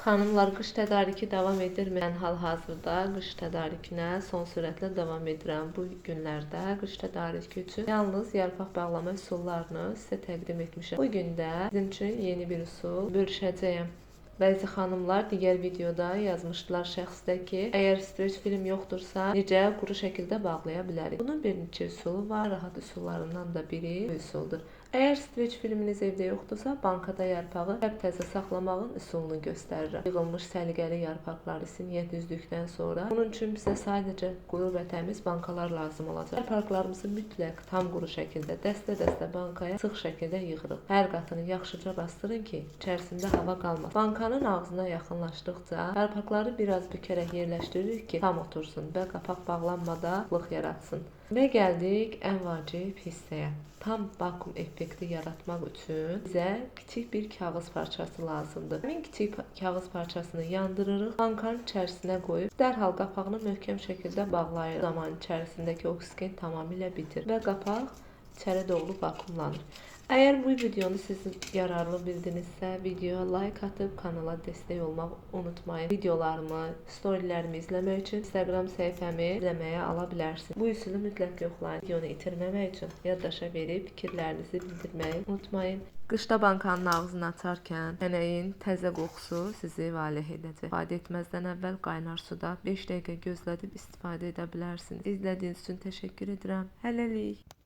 Xanımlar, qış tədarükü davam edirmi? Mən hal-hazırda qış tədarükünə son sürətlə davam edirəm. Bu günlərdə qış tədarükü üçün yalnız yarpaq bağlama üsullarını sizə təqdim etmişəm. Bu gün də sizin üçün yeni bir üsul bölüşəcəyəm. Bəzi xanımlar digər videoda yazmışdılar şəxsdə ki, əgər streç film yoxdursa, necə quru şəkildə bağlaya bilərik? Bunun bir neçə üsulu var, rahat üsullarından da biri bu üsuldur. Əgər streç filminiz evdə yoxdursa, bankada yarpağı təzə saxlamağın üsulunu göstərirəm. Yığılmış səliqəli yarpaqları siniyə düzdükdən sonra bunun üçün bizə sadəcə quru və təmiz bankalar lazım olacaq. Yarpaqlarımızı mütləq tam quru şəkildə dəstə-dəstə bankaya sıx şəkildə yığırıq. Hər qatını yaxşıca bastırın ki, içərisində hava qalmasın. Bankanın ağzına yaxınlaşdıqca yarpaqları biraz bükərək yerləşdiririk ki, tam otursun və qapaq bağlanmadan lıq yaratsın. Və gəldik ən vacib hissəyə. Tam vakuum effekti yaratmaq üçün bizə kiçik bir kağız parçası lazımdır. Həmin kiçik kağız parçasını yandırırıq, bankanın içərisinə qoyub dərhal qapağını möhkəm şəkildə bağlayırıq. Zaman içərisindəki oksigen tamamilə bitir və qapaq içəri doğru vakuumlanır. Əgər bu videonu sizin yararlı bildinizsə, videoya like atıb kanala dəstək olmaq unutmayın. Videolarımı, storylərimi izləmək üçün Instagram səhifəmi izləməyə ala bilərsiniz. Bu üsulu mütləq yoxlayın. Videonu itirməmək üçün yaddaşa verib fikirlərinizi bildirməyi unutmayın. Qışda bankanın ağzını açarkən tənəyin təzə qoxusu sizi valeh edəcək. İstifadə etməzdən əvvəl qaynar suda 5 dəqiqə gözlədib istifadə edə bilərsiniz. İzlədiyiniz üçün təşəkkür edirəm. Hələlik.